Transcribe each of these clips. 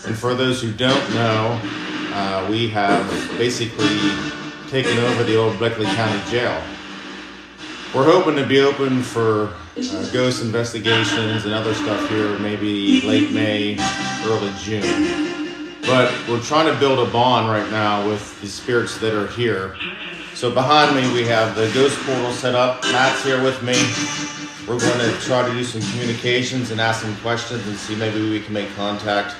And for those who don't know, we have basically taken over the old Bleckley County Jail. We're hoping to be open for ghost investigations and other stuff here, maybe late May, early June. But we're trying to build a bond right now with the spirits that are here. So behind me we have the ghost portal set up. Matt's here with me. We're going to try to do some communications and ask some questions and see maybe we can make contact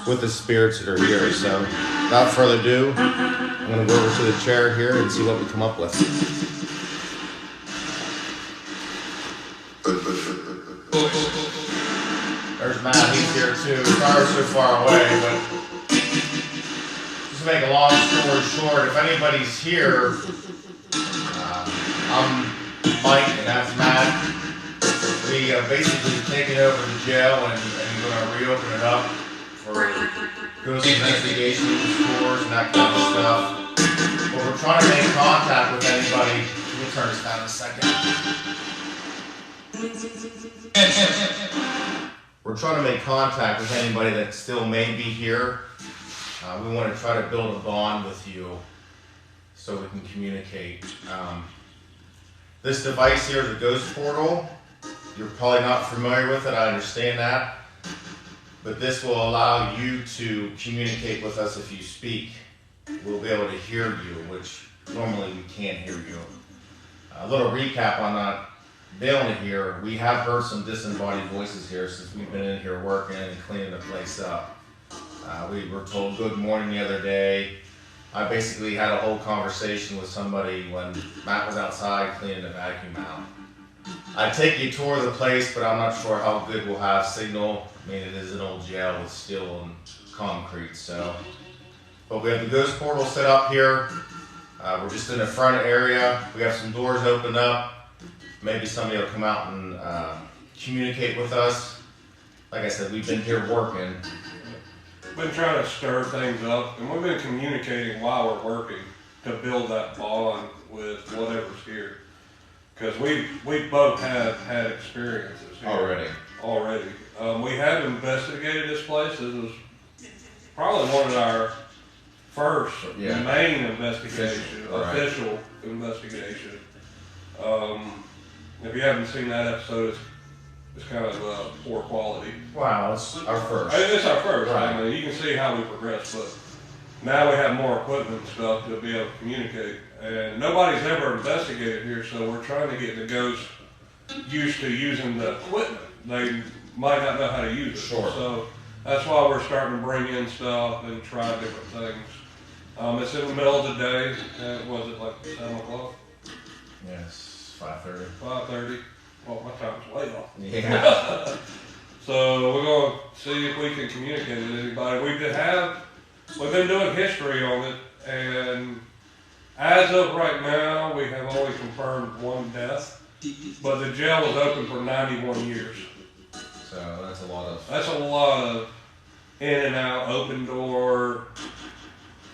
with the spirits that are here. So without further ado, I'm going to go over to the chair here and see what we come up with. There's Matt, he's here too. Sorry so far away, but just to make a long story short, if anybody's here, I'm Mike and that's Matt. We basically taken over the jail and going to reopen it up for ghost investigations, tours, and that kind of stuff. But we're trying to make contact with anybody. We'll turn this down in a second. We're trying to make contact with anybody that still may be here. We want to try to build a bond with you so we can communicate. This device here is a ghost portal. You're probably not familiar with it, I understand that. But this will allow you to communicate with us if you speak. We'll be able to hear you, which normally we can't hear you. A little recap on that. Being able to hear, we have heard some disembodied voices here since we've been in here working and cleaning the place up. We were told good morning the other day. I basically had a whole conversation with somebody when Matt was outside cleaning the vacuum out. I'd take you a tour of the place, but I'm not sure how good we'll have signal. I mean, it is an old jail with steel and concrete, so. But we have the ghost portal set up here. We're just in the front area. We have some doors opened up. Maybe somebody will come out and communicate with us. Like I said, we've been here working. Been trying to stir things up, and we've been communicating while we're working to build that bond with whatever's here. Because we both have had experiences here already. We have investigated this place. This was probably one of our first main investigation, official investigation. If you haven't seen that episode, it's kind of poor quality. Wow, it's our first. It's our first. Right. I mean, you can see how we progressed, but now we have more equipment and stuff to be able to communicate. And nobody's ever investigated here, so we're trying to get the ghosts used to using the equipment. They might not know how to use it. Sure. So that's why we're starting to bring in stuff and try different things. It's in the middle of the day. Was it like 7 o'clock? Yes, 5:30. 5:30. Well, my time's way off. Yeah. So we're going to see if we can communicate with anybody. We've been doing history on it, and as of right now, we have only confirmed one death, but the jail was open for 91 years. So that's a lot of in and out, open door,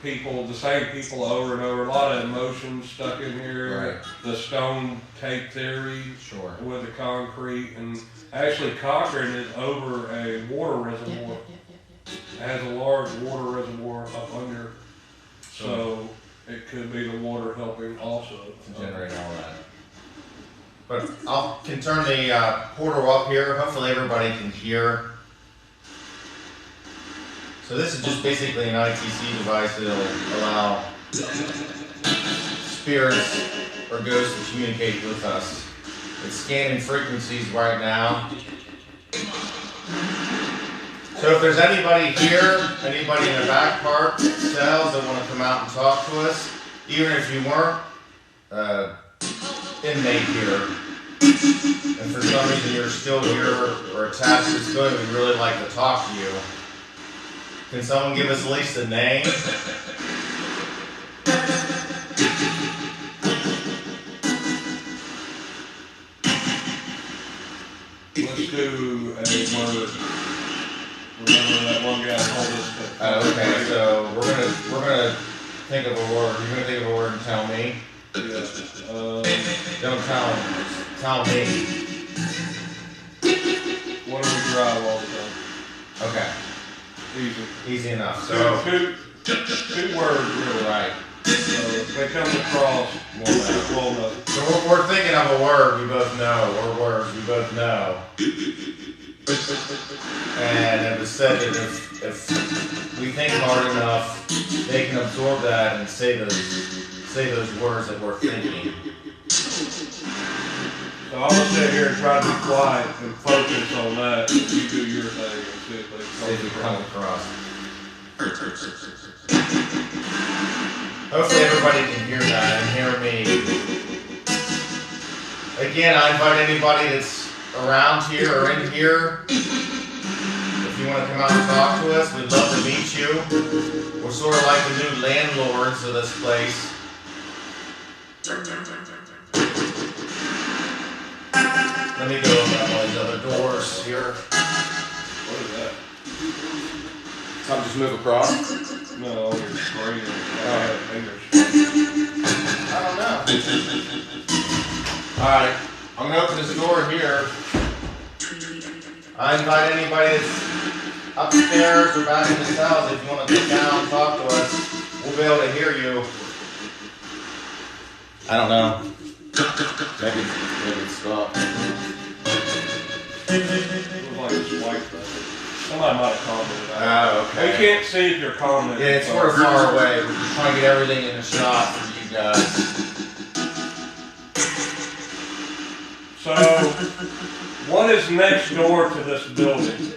people, the same people over and over, a lot of emotions stuck in here. Right. The stone tape theory Sure. with the concrete, and actually Cochrane is over a water reservoir. It has a large water reservoir up under, so it could be the water helping also to generate all that. But I can turn the portal up here. Hopefully everybody can hear. So this is just basically an ITC device that will allow spirits or ghosts to communicate with us. It's scanning frequencies right now. So if there's anybody here, anybody in the back part, cells that want to come out and talk to us, even if you weren't inmate here, and for some reason you're still here or attached to this building, we'd really like to talk to you. Can someone give us at least a name? Let's do a word. Remember that one guy told us to. Okay, so we're gonna think of a word. You're gonna think of a word and tell me. Yeah. Don't tell me. What do we drive all the time? Okay. Easy. Easy enough. So Two words, really. right. So if they come across, we'll know. So we're thinking of a word we both know, or words we both know. And it was said that if we think hard enough, they can absorb that and say those words that we're thinking. So I'm gonna sit here and try to be quiet and focus on that. And you do your thing and see if they come across. Hopefully everybody can hear that and hear me. Again, I invite anybody that's around here or in here. If you want to come out and talk to us, we'd love to meet you. We're sort of like the new landlords of this place. Let me go around all these other doors here. What is that? Something just move across? No, you're spraying. I don't know. Alright, I'm going to open this door here. I invite anybody that's upstairs or back in this house, if you want to come down and talk to us, we'll be able to hear you. I don't know. Maybe it's stopped. It was like a swipe button. Somebody might have commented. Oh, okay. We can't see if you're commenting. Yeah, it's sort of far away. We're just trying to get everything in the shot for you guys. So, what is next door to this building?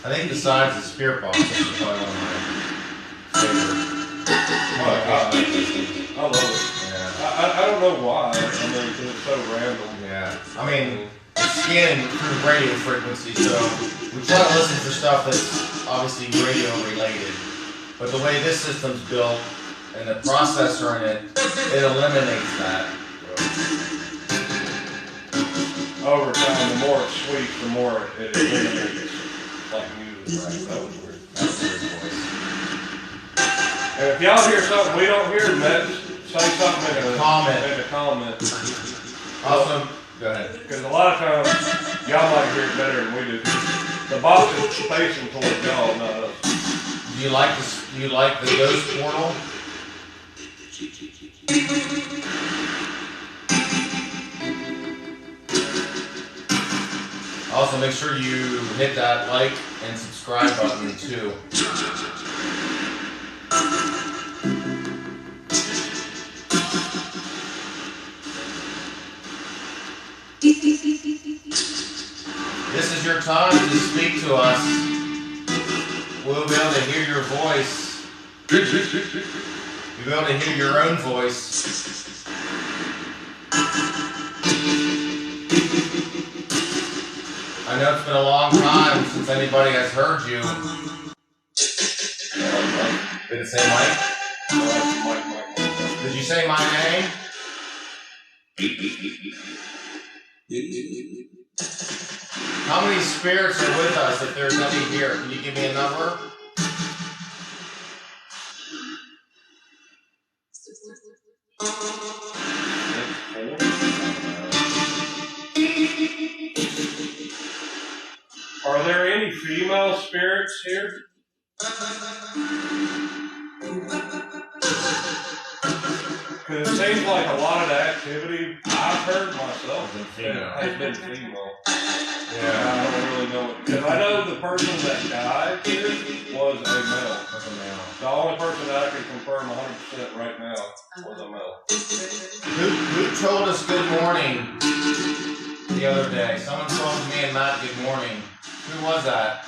I think besides the spirit box, this is probably one of my favorite. I love it. Yeah. I don't know why. I mean, because it's so random. Yeah. I mean, it's scanning through radio frequency, so we try to listen for stuff that's obviously radio related. But the way this system's built and the processor in it, it eliminates that. Over time, the more it sweeps, the more it eliminates. Like music, right? That was weird. That's a weird voice. And if y'all hear something we don't hear, say something in a comment. Also, go ahead. Because a lot of times, y'all might hear it better than we do. The box is facing towards y'all, not us. Do you like this? Do you like the ghost portal? Also, make sure you hit that like and subscribe button too. This is your time to speak to us. We'll be able to hear your voice. You'll be able to hear your own voice. I know it's been a long time since anybody has heard you. Did it say Mike? Did you say my name? How many spirits are with us if there's any here? Can you give me a number? Are there any female spirits here? Because it seems like a lot of the activity I've heard myself has been female. Yeah, I don't really know it. Because I know the person that died here was a male. The only person that I can confirm 100% right now was a male. Who told us good morning the other day? Someone told me and Matt good morning. Who was that?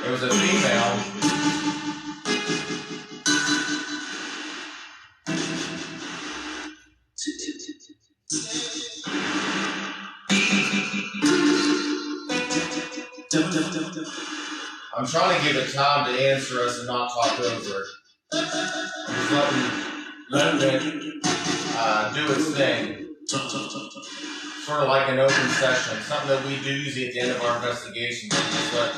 It was a female. I'm trying to give it time to answer us and not talk over it. I'm just letting it do its thing. Sort sort of like an open session, something that we do usually at the end of our investigation. We just let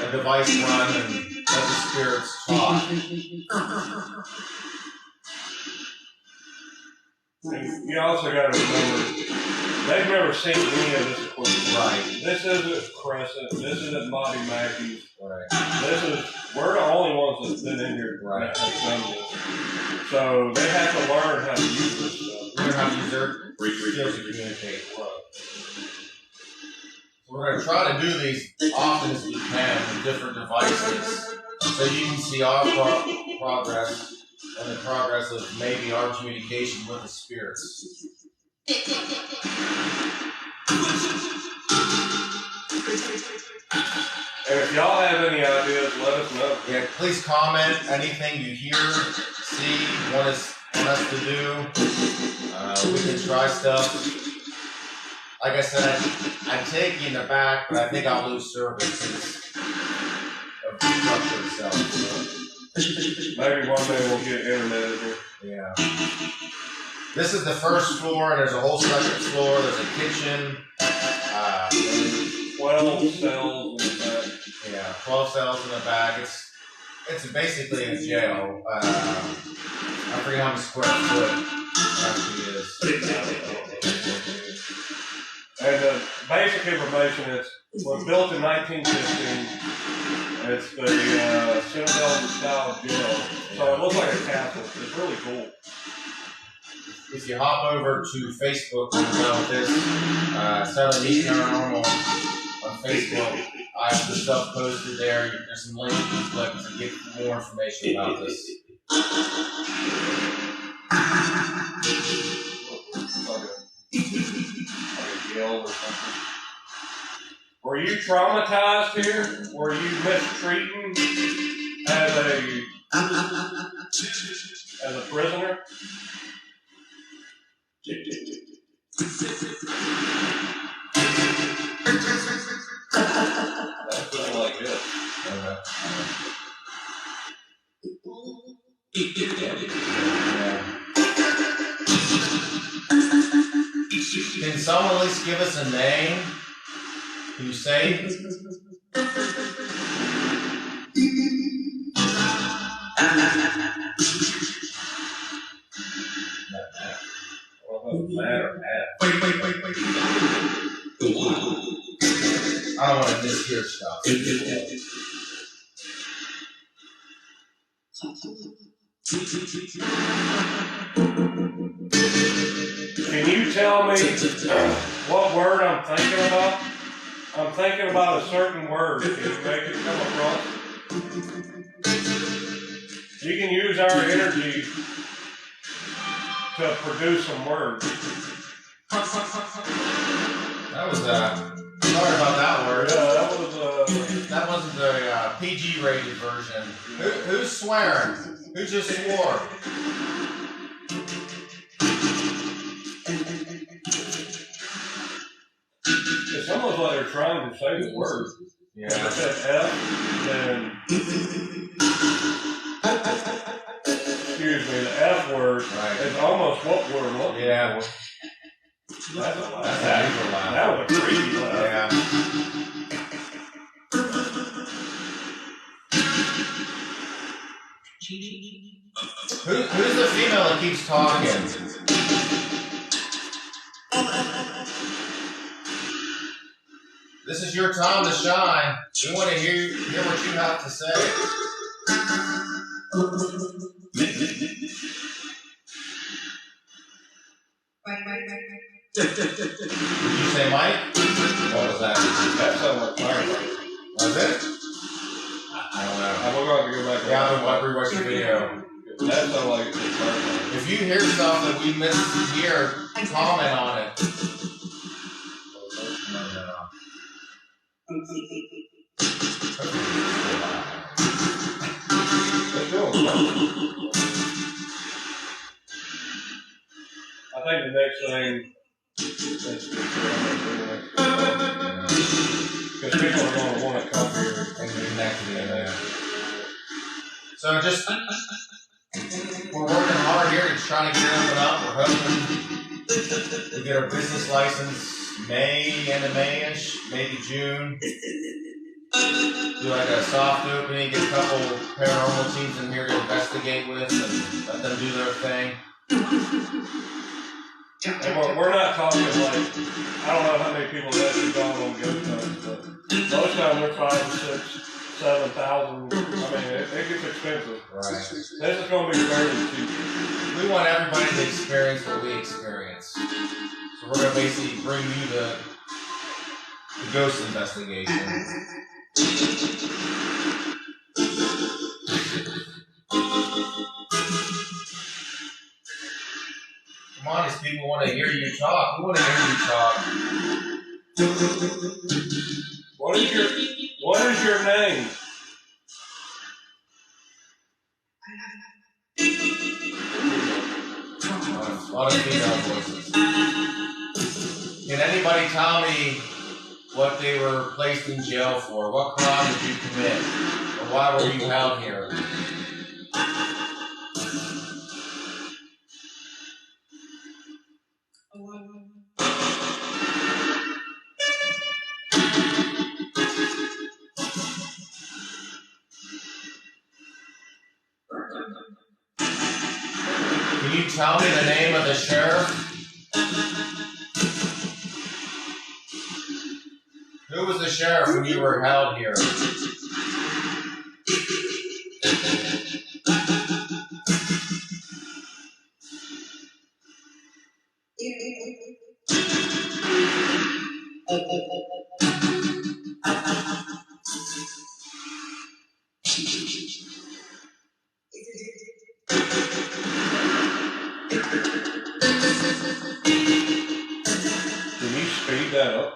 a device run and let the spirits talk. You also got to remember, they've never seen any of this equipment. Right. This isn't Crescent. This isn't Monty Mackey's. Right. We're the only ones that's been in here Right. that have done this. So they have to learn how to use this stuff. Learn how to use their skills to communicate. So we're going to try to do these often as we can with different devices, so you can see our progress and the progress of maybe our communication with the spirits. And if y'all have any ideas, let us know. Yeah, please comment anything you hear, see, want us to do. We can try stuff. Like I said, I take you in the back, but I think I'll lose service of the structure itself. So. Maybe one day we'll get internet in here. Yeah. This is the first floor, and there's a whole second floor. There's a kitchen. 12 cells in the back. Yeah, 12 cells in the back. It's basically a jail. I forget how many square foot it actually is. And the basic information is, it was built in 1915. It's the Citadel style jail. So it looks like a castle. It's really cool. If you hop over to Facebook and go with this, Southern East Paranormal on Facebook, I have the stuff posted there. There's some links you can click to get more information about this. Were you traumatized here? Were you mistreated as a prisoner? That's just like this. Can someone at least give us a name? Can you say? Wait. I don't want to mishear stuff. Can you tell me what word I'm thinking about? I'm thinking about a certain word. Can you make it come across? You can use our energy to produce some words. That was sorry about that word. Yeah, That wasn't the PG rated version. Who's swearing? Who just swore? It's almost like they're trying to say the word. Yeah. If it said F, then excuse me, the F word is almost what we're looking for. That's a laugh. That was a creepy laugh. Yeah. Who's the female that keeps talking? This is your time to shine. We want to hear what you have to say. Did you say Mike? What was that? That sounded like firefighter. Was it? I don't know. We're going to go back. Yeah, I'm going to rewatch the video. That sounded like firefighter. If you hear stuff that we missed here, comment on it. I think the next thing because people are going to want to come here and connect to the internet. So we're working hard here to try to get it up and up. We're hoping We get our business license end of May-ish, maybe June. Do like a soft opening, get a couple paranormal teams in here to investigate with and let them do their thing. And we're not talking like, I don't know how many people have actually gone on ghost hunts, but most of the time they're 5, 6, 7,000. I mean, it gets expensive. Right. This is going to be fairly cheap. We want everybody to experience what we experience. So we're going to basically bring you the ghost investigation. Come on, these people want to hear you talk. We want to hear you talk. What is your name? A lot of female voices. Can anybody tell me what they were placed in jail for? What crime did you commit? Or why were you held here? Can you tell me the name of the sheriff? Who was the sheriff when you were held here? Can you speed that up?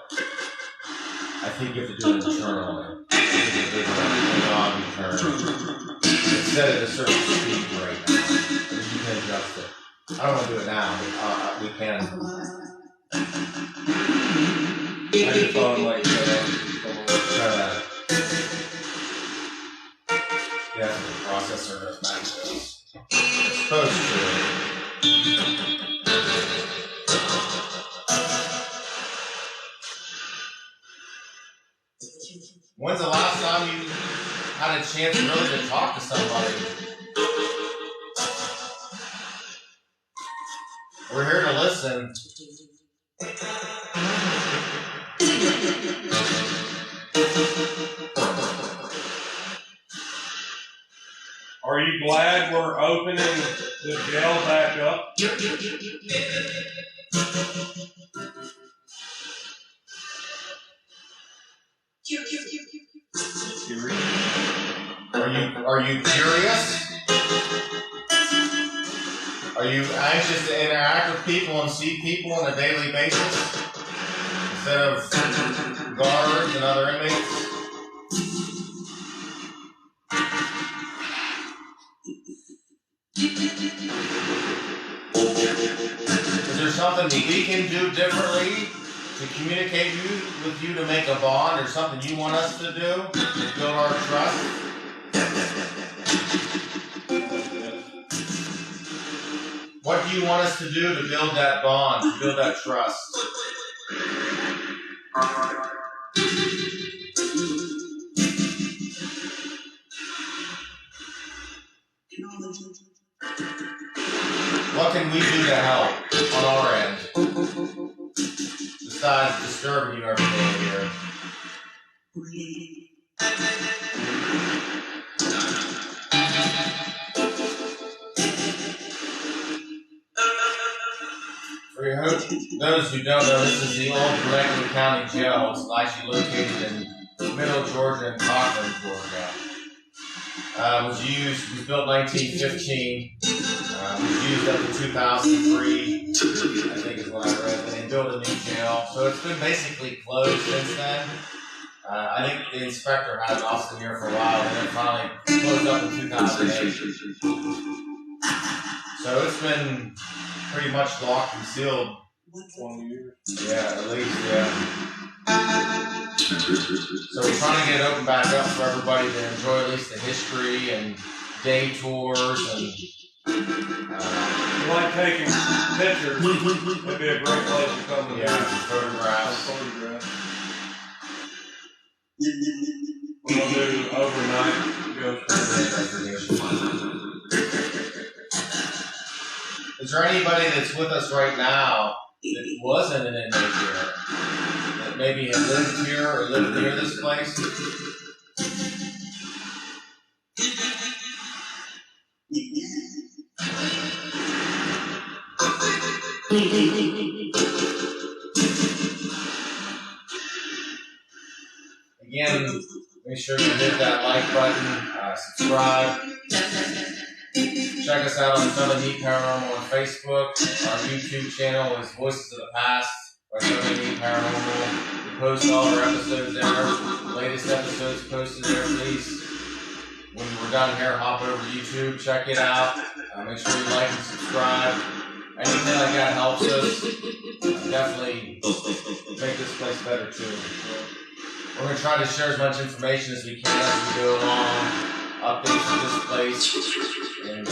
I think you have to do it internally. It's set at a certain speed right now. You can adjust it. I don't want to do it now, but we can. I just thought like Try that. Yeah, the processor does match. It's supposed to. When's the last time you had a chance really to talk to somebody? We're here to listen. Are you glad we're opening the jail back up? Are you curious? Are you anxious to interact with people and see people on a daily basis instead of guards and other inmates? Is there something that we can do differently to communicate with you to make a bond, or something you want us to do to build our trust? What do you want us to do to build that bond, to build that trust? What can we do to help on our end? Besides disturbing you every day here. For those who don't know, this is the old Franklin County Jail. It's actually located in Middle Georgia and Cochran, Georgia. It was built in 1915. Was used up to 2003, I think is what I read. And they built a new jail. So it's been basically closed since then. I think the inspector had an office in here for a while, and then finally closed up in 2008. So it's been pretty much locked and sealed. 20 years. Yeah, at least, yeah. So we're trying to get it open back up for everybody to enjoy at least the history and day tours and You like taking pictures, it'd be a great place to come to photographs. We're gonna do overnight ghost Investigation. Is there anybody that's with us right now that wasn't an inmate here, that maybe had lived here or lived near this place? Again, make sure you hit that like button, subscribe. Check us out on Southern Neat Paranormal on Facebook. Our YouTube channel is Voices of the Past by Southern Neat Paranormal. We post all our episodes there. The latest episodes posted there, please. When we're done here, hop over to YouTube, check it out. Make sure you like and subscribe. Anything like that helps us. Definitely make this place better too. We're going to try to share as much information as we can as we go along. Updates of this place. And,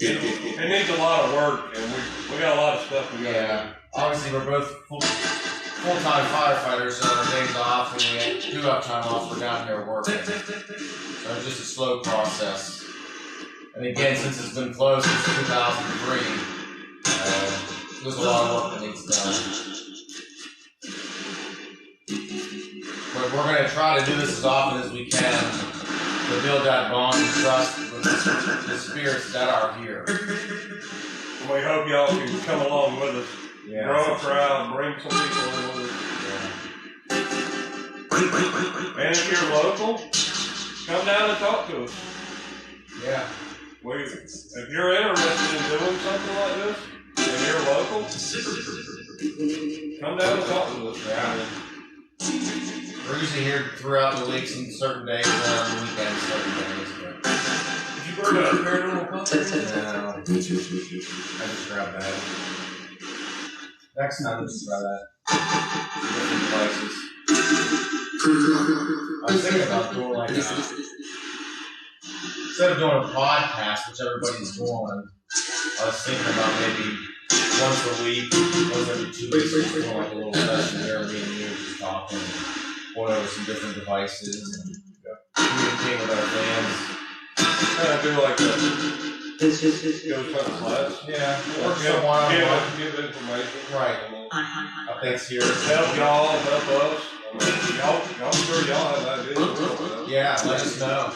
it needs a lot of work, and we got a lot of stuff we got to do. Obviously we're both full-time firefighters, so our days off, and we do have time off, we're down here working. So it's just a slow process. And again, since it's been closed since 2003, there's a lot of work that needs done. But we're going to try to do this as often as we can to build that bond and trust with the spirits that are here. We hope y'all can come along with us. Yeah. Grow a crowd, bring some people in with us. Yeah. And if you're local, come down and talk to us. Yeah. If you're interested in doing something like this, and you're local, come down and talk to us. Yeah. We're usually here throughout the weeks and certain days, and on the weekends, certain days. But did you bring a paranormal puppy? No. I just grabbed that. Next time, just try that. Different devices. I was thinking about doing like instead of doing a podcast, which everybody's doing, I was thinking about maybe once a week, once every 2 weeks, doing like a little session there, me and you just talking, going over some different devices, and communicating with our fans. Kind of do like a go to class. Yeah, or someone give information. Right. Updates here. Help y'all, help us. Y'all sure y'all have ideas. Yeah, let us know.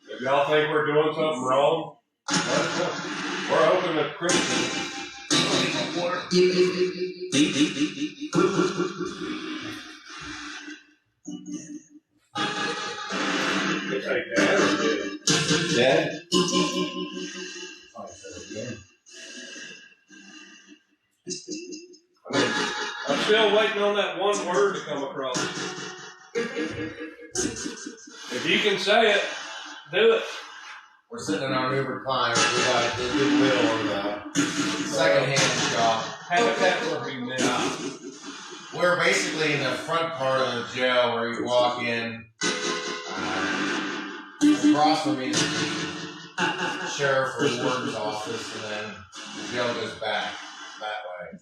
If y'all think we're doing something wrong, let us know. We're open to criticism. It's like dad or dead? Dead? Oh, I said it again. I'm still waiting on that one word to come across. If you can say it, do it. We're sitting in our new recliner. We got the Goodwill or the second-hand shop. Habitat for Humanity. We're basically in the front part of the jail where you walk in. Across from me is the sheriff or warden's office, and then the jail goes back that way.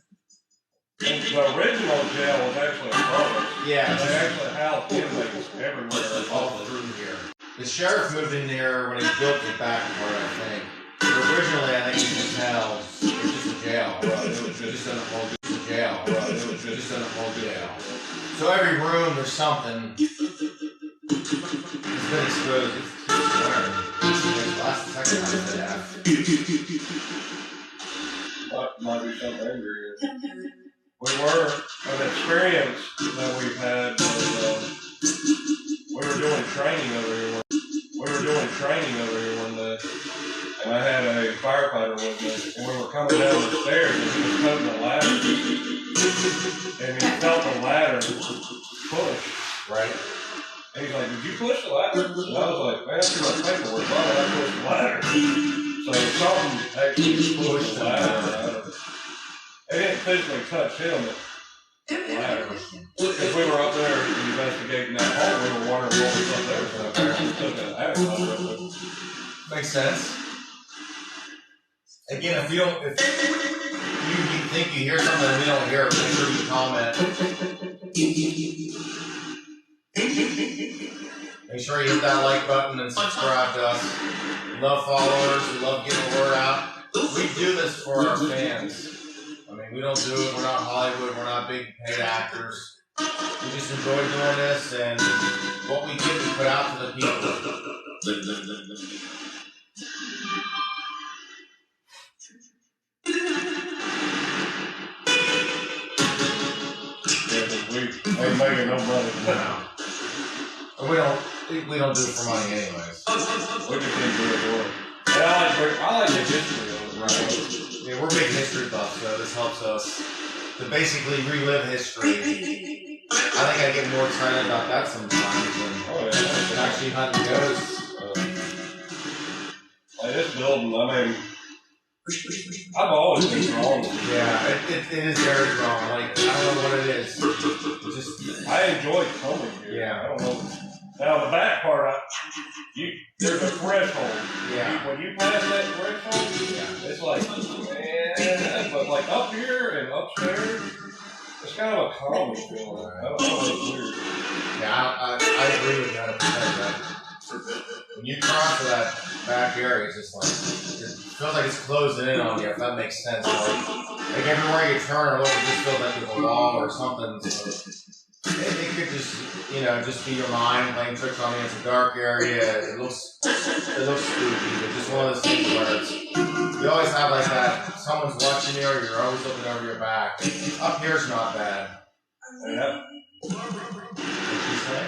And the original jail was actually a front. Yeah, They actually housed inmates everywhere. all through here. The sheriff moved in there when he built the back part, I think. But originally, I think he just held, it was just a jail. It was just in a whole jail. It was just in a whole jail. So every room, there's something. It's been exposed. It's wearing. That's the second time I did that. Might be something angry. An experience that we've had was, we were doing training over here. One day, and I had a firefighter with me, and we were coming down the stairs, and he was cutting the ladder, and he felt the ladder push. Right? And he's like, "Did you push the ladder?" And I was like, "Man, that's my paperwork. Why would I push the ladder?" So something actually pushed the ladder. It didn't physically touch him. Ladder. Because we were up there investigating that hole, we were wondering what was up there. So apparently took an attic. Makes sense. Again, if you think you hear something and we don't hear it, make sure you comment. Make sure you hit that like button and subscribe to us. We love followers. We love getting the word out. We do this for our fans. I mean, we don't do it. We're not Hollywood. We're not big paid actors. We just enjoy doing this, and what we get, we put out to the people. We ain't making no money. No. We don't do it for money anyways. We just enjoy it. And I like the history of it. Right. Yeah, we're big history buffs, so this helps us to basically relive history. I think I get more excited about that sometimes than actually hunting ghosts. Like this building, I mean, I've always been drawn to it. Yeah, it is very strong. Like, I don't know what it is. I enjoy coming here. Yeah. I don't know. Now the back part, there's a threshold. Yeah. When you pass that threshold, it's like, man, but like up here and upstairs, it's kind of a calming feeling. I don't know, it's weird. Yeah, I agree with you 100%. When you cross to that back area, it's just like, it feels like it's closing in on you, if that makes sense. Like everywhere you turn, it just feels like there's a wall or something. So it could just, just be your mind playing tricks on you. It's a dark area. It looks spooky, but just one of those things where you always have like that, someone's watching you or you're always looking over your back. Up here's not bad. Yeah. What'd you say?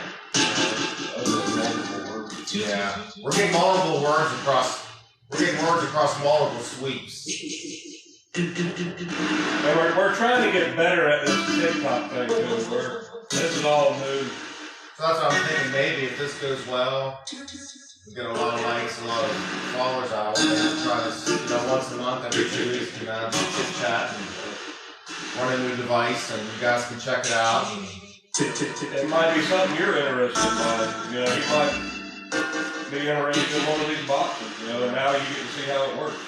Yeah. We're getting multiple words across multiple sweeps. And we're trying to get better at this TikTok thing too. This is all new. So that's what I'm thinking. Maybe if this goes well, we get a lot of likes, a lot of followers out. We're gonna try this, once a month, every 2 weeks, just chit chat and run a new device, and you guys can check it out. It might be something you're interested in. You might be interested in one of these boxes. And now you get to see how it works.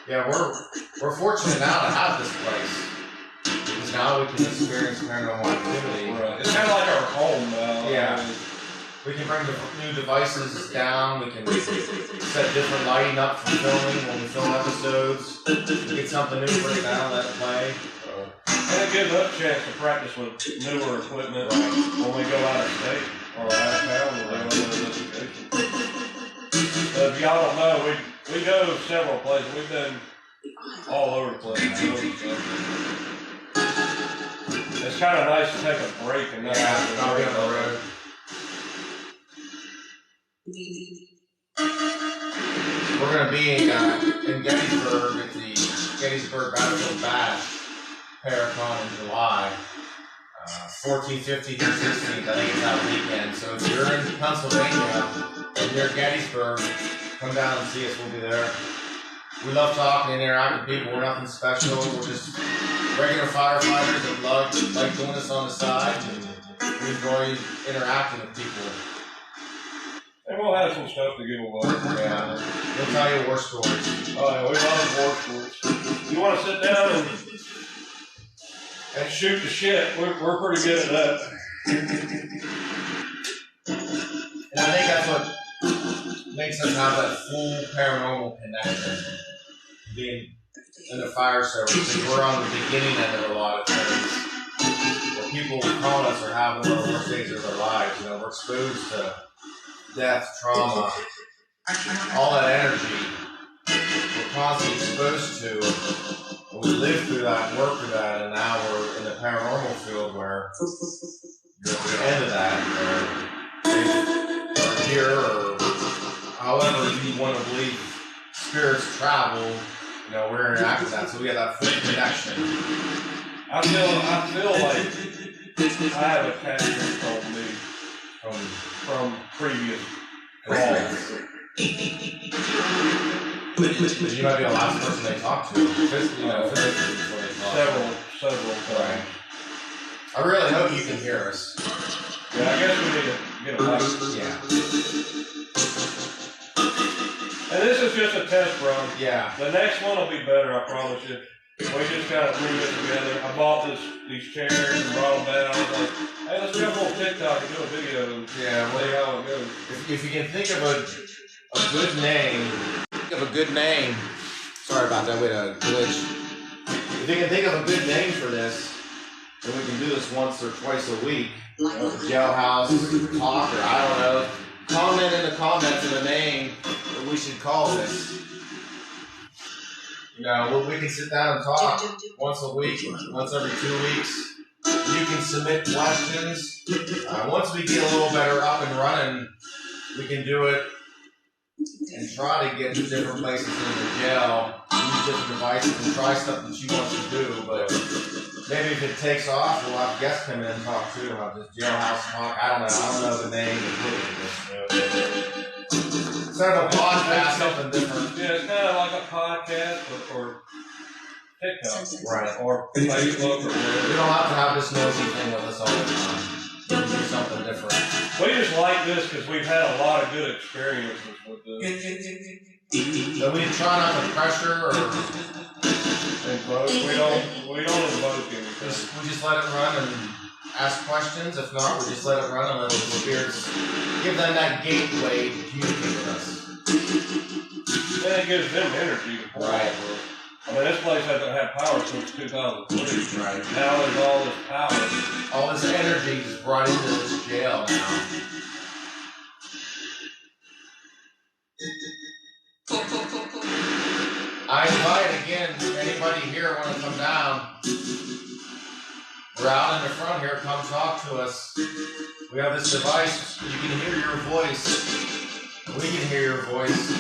Yeah, we're fortunate now to have this place. Because now we can experience paranormal activity. Right. It's kind of like our home now. Yeah. We can bring new devices down. We can set different lighting up for filming when we film episodes. We get something new, bring it down, let it play. And it gives us a chance to practice with newer equipment when we go out of state or out of town or on investigation. If y'all don't know, we go several places. We've been all over the place. It's kind of nice to take a break and not have to I'll worry be on the about road. We're going to be in Gettysburg at the Gettysburg Battlefield Bash Paracon in July. 14th, 15th, and 16th. I think it's that weekend. So if you're in Pennsylvania and you're in Gettysburg, come down and see us. We'll be there. We love talking and interacting with people. We're nothing special. We're just regular firefighters that like doing this on the side. And we enjoy interacting with people. And we'll have some stuff to give away. Yeah. We'll tell you war stories. Oh, yeah, we love war stories. You want to sit down and shoot the shit? We're pretty good at that. And I think that's what makes us have that full paranormal connection. Being in the fire service, because we're on the beginning end of a lot of things. Where people calling us are having one of the worst days of their lives. We're exposed to death, trauma, all that energy. We're constantly exposed to. We live through that, work through that, and now we're in the paranormal field where you're at the end of that, or here, or however you want to believe spirits travel. We're interacting with that, so we have that full connection. I feel like I have attachment from me from previous calls. You might be the last person they talk to. Physically, Several times. Right. I really hope you can hear us. Yeah, I guess we need to get a mic. Yeah. And this is just a test run. Yeah. The next one will be better, I promise you. We just gotta move it together. I bought these chairs and brought them down. I was like, hey, let's jump on TikTok and do a video and see how it goes. If you can think of a good name, sorry about that, we had a glitch. If you can think of a good name for this, then we can do this once or twice a week. Jailhouse talk, or I don't know. Comment in the comments of a name that we should call this. You know, we can sit down and talk once a week, once every 2 weeks. You can submit questions. Once we get a little better up and running, we can do it and try to get to different places in the jail, use different devices and try stuff that you want to do. But maybe if it takes off, we'll have guests come in and talk too about this jailhouse talk. I don't know the name of this. Instead of a podcast, something different. Yeah, it's kind of like a podcast or TikTok. Right. Or Facebook or whatever. We don't have to have this nosy thing with us all the time. We can do something different. We just like this because we've had a lot of good experiences with this. So we try not to pressure or invoke. We don't invoke anything. we just let it run and ask questions. If not, we just let it run and let the spirits give them that gateway to communicate with us. Then it gives them energy to pour Right. over. I mean, this place hasn't had power since 2003. Right. Now there's all this power. All this energy is brought into this jail now. I invite again anybody here want to come down. We're out in the front here. Come talk to us. We have this device. You can hear your voice. We can hear your voice.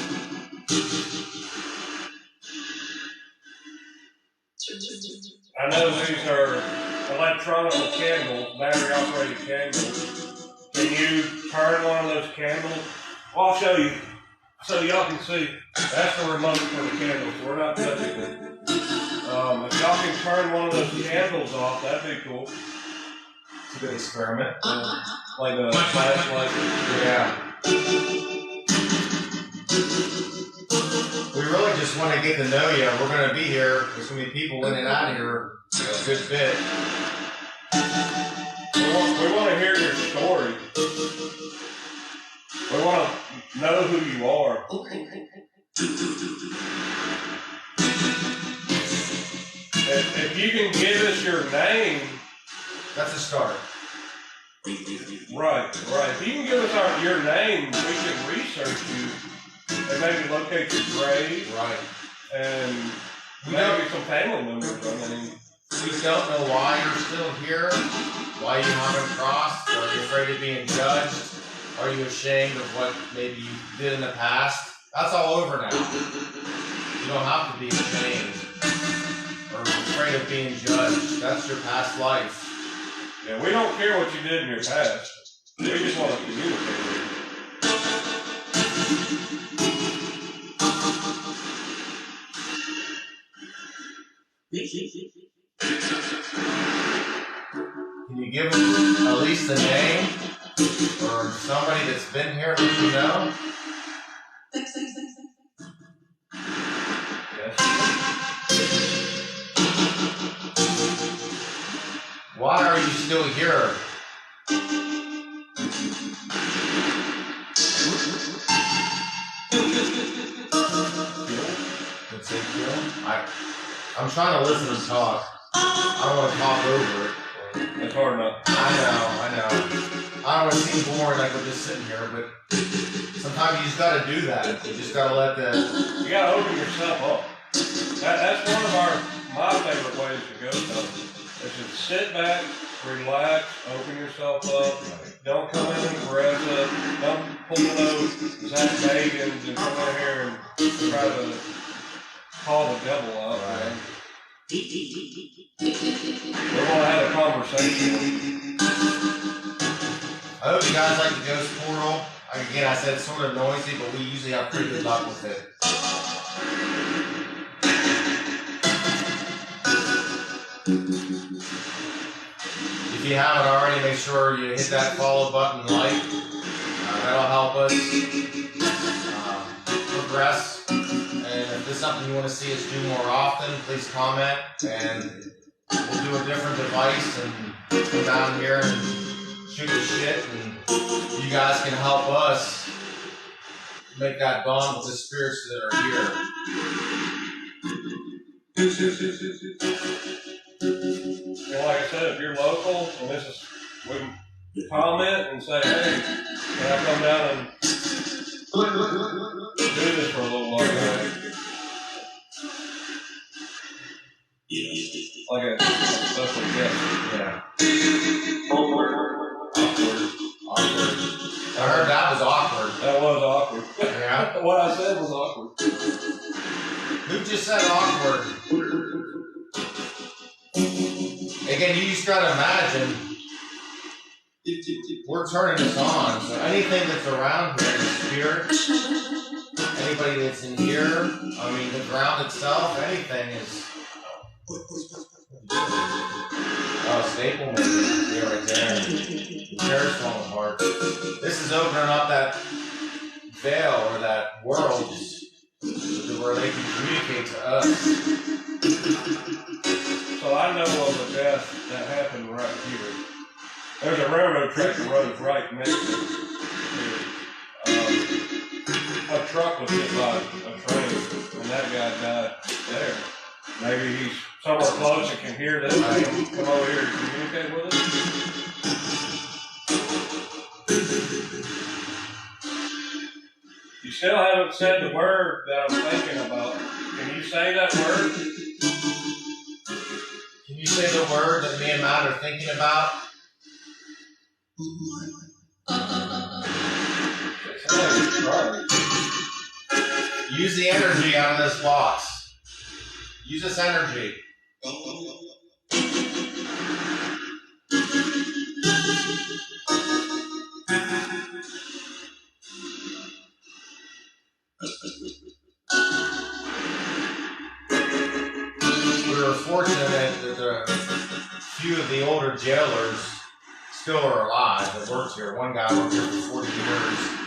I know these are electronic candles, battery operated candles. Can you turn one of those candles? Well, I'll show you so y'all can see. That's the remote for the candles. We're not touching it. If y'all can turn one of those candles off, that'd be cool. It's a good experiment. Like a flashlight. Yeah. We really just want to get to know you. We're going to be here. There's going to be people in and out of here a good bit. We want to hear your story. We want to know who you are. If you can give us your name, that's a start. Right. If you can give us your name, we can research you and maybe locate your grave. Right. And maybe some family members. I mean, we don't know why you're still here, why you haven't crossed. Are you afraid of being judged? Are you ashamed of what maybe you did in the past? That's all over now. You don't have to be ashamed or afraid of being judged. That's your past life. Yeah, we don't care what you did in your past. We just want to communicate with you. Can you give us at least a name or somebody that's been here that you know? Yes. Why are you still here? I'm trying to listen and talk. I don't want to talk over it. It's hard enough. I know. I don't want to seem boring like we're just sitting here, but sometimes you just got to do that. You just got to let You got to open yourself up. That's one of my favorite ways to go something. Is to sit back, relax, open yourself up. Don't come in aggressive. Don't pull those Zach Bagans and come in here and try to call the devil out. Right. We're going to have a conversation. I hope you guys like the ghost portal. Again, I said it's sort of noisy, but we usually have pretty good luck with it. If you haven't already, make sure you hit that follow button and like. That'll help us. We're progress. And if there's something you want to see us do more often, please comment, and we'll do a different device and come down here and shoot the shit, and you guys can help us make that bond with the spirits that are here. And like I said, if you're local and this is, we can comment and say, hey, can I come down and do this for a little while? Like a special guest. Yeah. Awkward. I heard that was awkward. That was awkward. Yeah. What I said was awkward. Who just said awkward? Again, you just gotta imagine, we're turning this on, so anything that's around here is spirit. Anybody that's in here, I mean, the ground itself, anything is. Oh, staple maybe. Yeah, right there. The chair's falling apart. This is opening up that veil or that world where they can communicate to us. So I know of a death that happened right here. There's a railroad track that runs right next to it. A truck was hit by a train, and that guy died there. Maybe he's somewhere close and can hear this. I can come over here and communicate with us. You still haven't said the word that I'm thinking about. Can you say that word? Can you say the word that me and Matt are thinking about? Use the energy out of this box. Use this energy. We were fortunate that a few of the older jailers still are alive that worked here. One guy worked here for 40 years.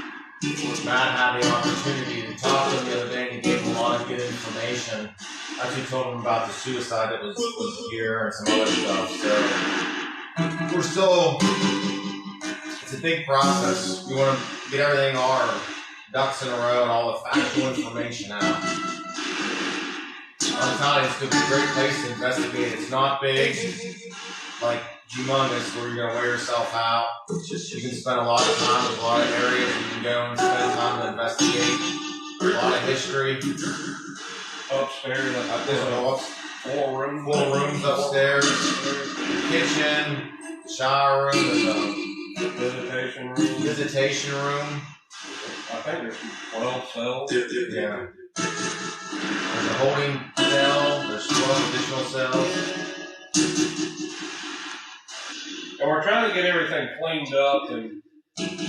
Matt had the opportunity to talk to him the other day, and he gave him a lot of good information. I actually told him about the suicide that was here and some other stuff. So we're still, it's a big process. We want to get everything, our ducks in a row, and all the factual information out. I'm telling you, it's going to be a great place to investigate. It's not big, like humongous, where you're going to wear yourself out. You can spend a lot of time. There's a lot of areas you can go and spend time to investigate. A lot of history. Upstairs, Full rooms upstairs. Kitchen, shower room, visitation room. I think there's 12 cells. Yeah. There's a holding cell. There's 12 additional cells. And we're trying to get everything cleaned up and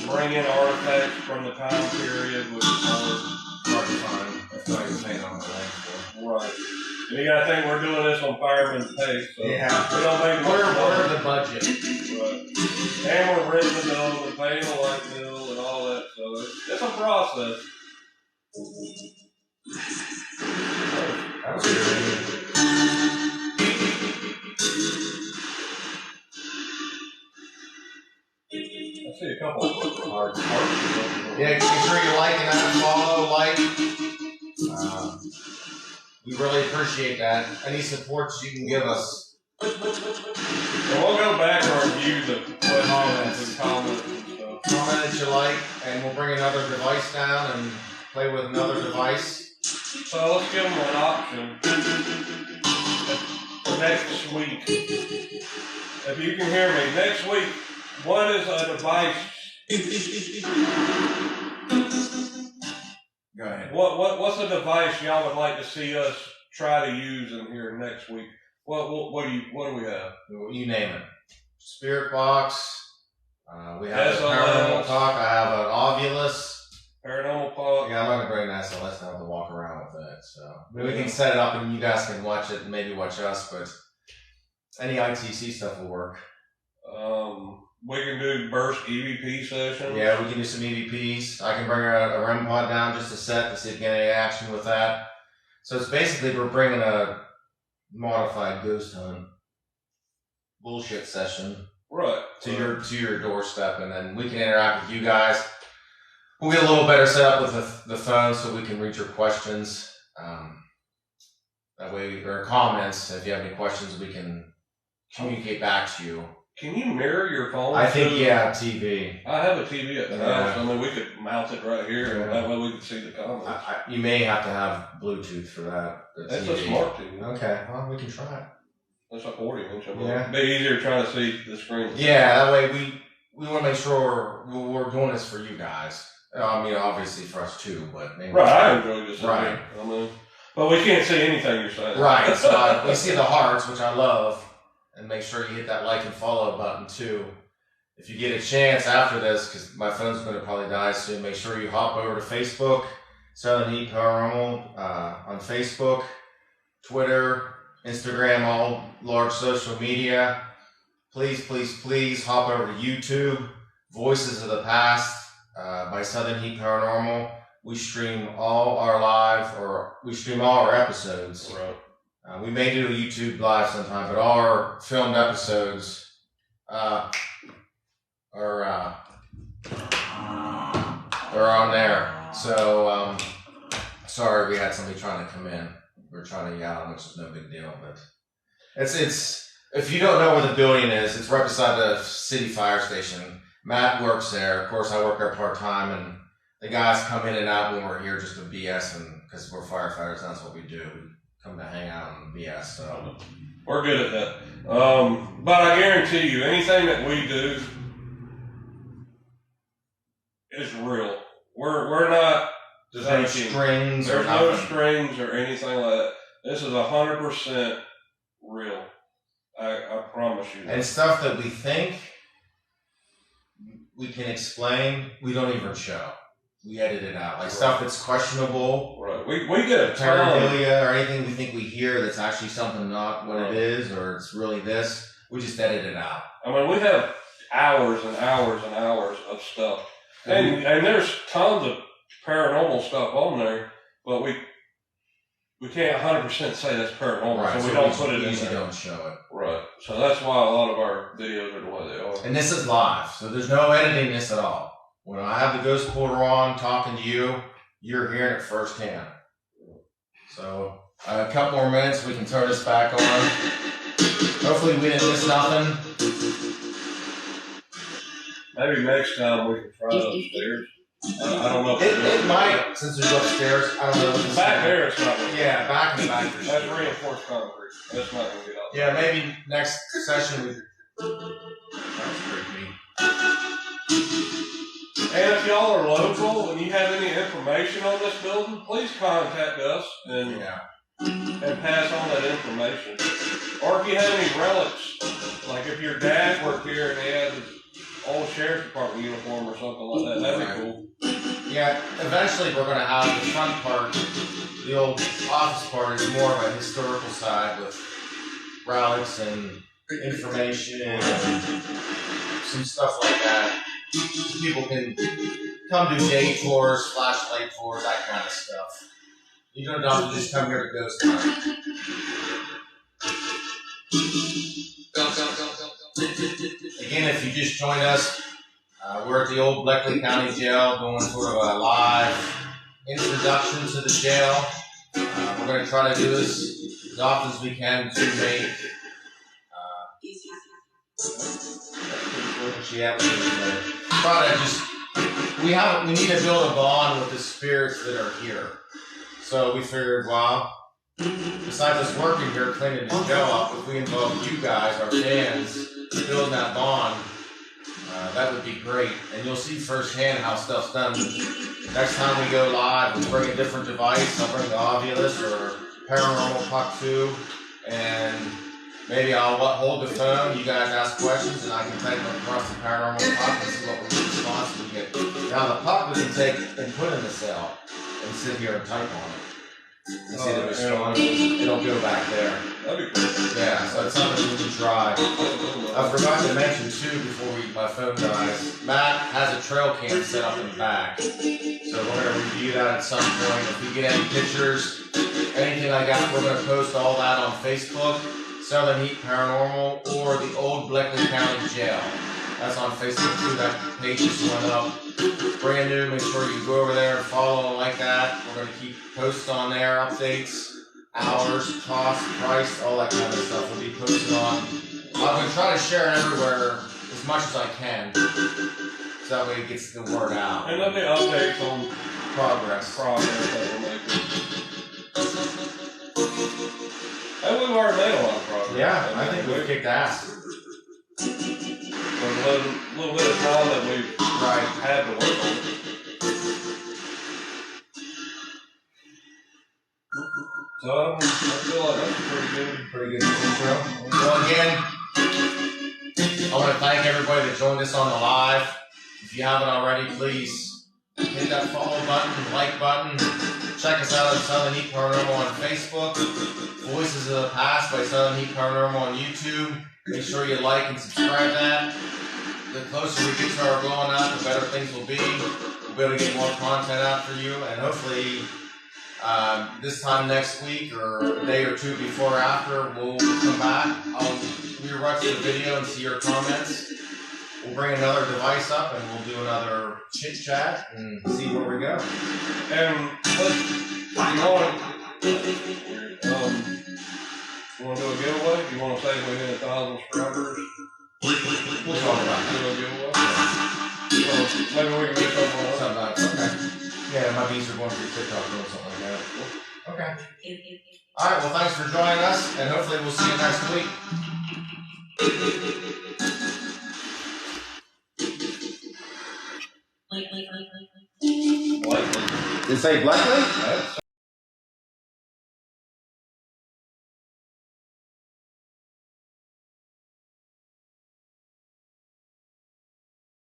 bring in artifacts from the time period, which is Hard to find. That's not even saying on the land for. right. And you gotta think we're doing this on fireman's pay, so Yeah. we don't make much We're money. the budget. Right. And we're renting the bill and paying the light bill and all that, so it's a process. That was good. I see a couple of hearts. Yeah, make sure you're liking that, follow, like. We really appreciate that. Any support you can give us. And we'll go back and review the comments and comments and stuff. Comment that you like, and we'll bring another device down and play with another device. So let's give them an option for next week. If you can hear me, next week, what is a device? Go ahead. What's a device y'all would like to see us try to use in here next week? What do we have? You name it. Spirit box. We have a SLS. paranormal talk. I have an Ovulus. Paranormal pod. Yeah, I'm not gonna bring an SLS down to walk around with it. So maybe we can set it up and you guys can watch it and maybe watch us. But any ITC stuff will work. we can do burst EVP sessions. Yeah, we can do some EVPs. I can bring a REM pod down just a set to see if we get any action with that. So it's basically we're bringing a modified ghost hunt bullshit session Right. to your doorstep, and then we can interact with you guys. We'll get a little better set up with the phone so we can read your questions. That way, or comments. If you have any questions, we can communicate back to you. Can you mirror your phone? I think TV. I have a TV at the house. I mean, we could mount it right here, and that way we can see the comments. You may have to have Bluetooth for that. That's a smart TV. Okay, well, we can try it. That's a 40-inch. Yeah. It'd be easier trying to see the screen. Yeah, that way we want to make sure we're doing this for you guys. I mean, obviously for us too, but maybe. Right, I enjoy this. Right. I mean, but we can't see anything you're saying. Right, so we see the hearts, which I love, and make sure you hit that like and follow button too. If you get a chance after this, because my phone's going to probably die soon, make sure you hop over to Facebook, Southern Heat Paranormal on Facebook, Twitter, Instagram, all large social media. Please, please, please hop over to YouTube, Voices of the Past by Southern Heat Paranormal. We stream all our episodes. Right. We may do a YouTube live sometime, but all our filmed episodes are on there. So, sorry we had somebody trying to come in. We're trying to yell, which is no big deal, but it's if you don't know where the building is, it's right beside the city fire station. Matt works there. Of course, I work there part-time, and the guys come in and out when we're here just to BS, and because we're firefighters, that's what we do. We come to hang out and BS, so. We're good at that. But I guarantee you, anything that we do is real. We're not There's no thinking. strings or There's no nothing. strings or anything like that. This is 100% real. I promise you. And stuff that we think we can explain, we don't even show. We edit it out. Like stuff that's questionable, Right. We get a ton. paraphilia, or anything we think we hear that's actually something not what it is, or it's really this, we just edit it out. I mean, we have hours and hours and hours of stuff. And there's tons of paranormal stuff on there, but we can't 100% say that's paranormal, Right, so we don't put it we in usually there. don't show it. Right. So that's why a lot of our videos are the way they are. And this is live, so there's no editing this at all. When I have the ghost porter on talking to you, you're hearing it firsthand. So a couple more minutes, we can turn this back on. Hopefully we didn't miss nothing. Maybe next time we can try it upstairs. I don't know if It might, since it's upstairs, I don't know. If it's back there it's not going to Yeah, back in the back. That's reinforced concrete. That's not going to get out. Yeah, maybe next session we. That's creepy. And if y'all are local and you have any information on this building, please contact us and pass on that information. Or if you have any relics, like if your dad worked here and he had his old sheriff's department uniform or something like that, that'd be cool. Yeah, eventually we're going to have the front part, the old office part is more of a historical side with relics and information and some stuff like that. People can come do day tours, flashlight tours, that kind of stuff. You don't have to just come here to ghost hunt. Again, if you just joined us, we're at the old Bleckley County Jail doing sort of a live introduction to the jail. We're going to try to do this as often as we can to make we need to build a bond with the spirits that are here. So we figured, well, besides us working here, cleaning the jail up, if we involve you guys, our fans, building that bond, that would be great. And you'll see firsthand how stuff's done. Next time we go live, we'll bring a different device. I'll bring the Ovilus or Paranormal Puck 2, and maybe I'll hold the phone, you guys ask questions, and I can type them across the Paranormal Puck and see what response we get. Now the puck we can take and put in the cell and sit here and type on it. and see the response. It'll go back there. That'd be cool. Yeah, so it's something we can try. I forgot to mention too before my phone dies. Matt has a trail cam set up in the back, so we're gonna review that at some point. If we get any pictures, anything like that, we're gonna post all that on Facebook, Southern Heat Paranormal, or the old Bleckley County Jail. That's on Facebook too. That page just went up, brand new. Make sure you go over there and follow and like that. We're gonna keep posts on there, updates, hours, cost, price, all that kind of stuff will be posted on. I'm going to try to share it everywhere as much as I can, so that way it gets the word out. And there'll be updates on Progress. that we're making. And we've already made a lot of progress. Yeah, I think we've kicked ass. For a little bit of time that we've had to work on. So I feel like that's a pretty good intro. Well, again, I want to thank everybody that joined us on the live. If you haven't already, please hit that follow button, like button. Check us out at Southern Heat Paranormal on Facebook, Voices of the Past by Southern Heat Paranormal on YouTube. Make sure you like and subscribe that. The closer we get to our blowing out, the better things will be. We'll be able to get more content out for you, and hopefully this time next week or a day or two before or after, we'll come back. I'll rewatch the video and see your comments. We'll bring another device up and we'll do another chit chat and see where we go. And you want to do a giveaway? You want to say we hit 1,000 subscribers? We'll talk about that. Do a giveaway? So maybe we can do something like that. Okay. Yeah, my bees are going through TikTok doing something like that. Okay. Alright, well thanks for joining us, and hopefully we'll see you next week. Blakely. Did it say Blackley?